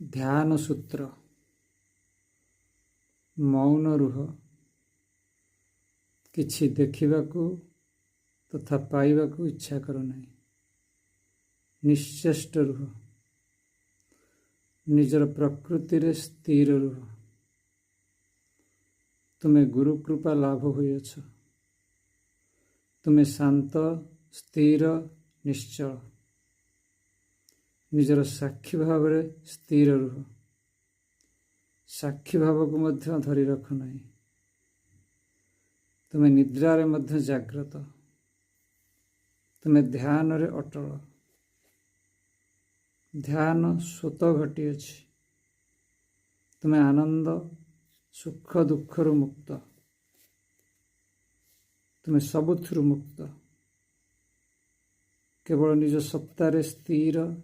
ध्यान सूत्र मौन रुह किछि देखिबाकू तथा पाइबाकू इच्छा करो नहीं। निश्चेष्ट रुह निजर प्रकृति रे स्थिर रुह। तुमे गुरु कृपा लाभ होइछ। तुमे शांत स्थिर निश्चल निजर साक्षी भाव रे स्थिर रुह। साक्षी भाव को मध्य धरी रख नहीं। तुमे निद्रा रे मध्य जाग्रत। तुमे ध्यान रे अटल। ध्यान स्वत घटी अछि। तुमे आनंद सुख दुख रु मुक्त। तुमे सबुथुरु मुक्त। केवल निज सत्ता रे स्थिर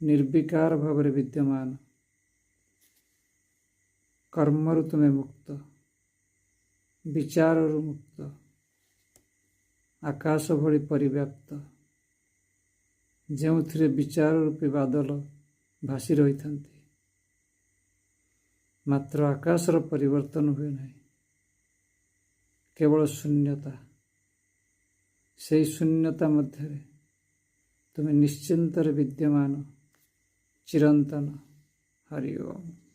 निर्विकार भाव रे विद्यमान। कर्मरु तुमे मुक्त। विचाररु मुक्त। आकाश भली परिव्याप्त जेउथिरे विचार रूपी बादल भासी रही थांती। मात्र आकाशर परिवर्तन हुए नहीं। केवल शून्यता। से शून्यता मध्य तुमे निश्चिंत विद्यमान चिरंतन। हरि ओम।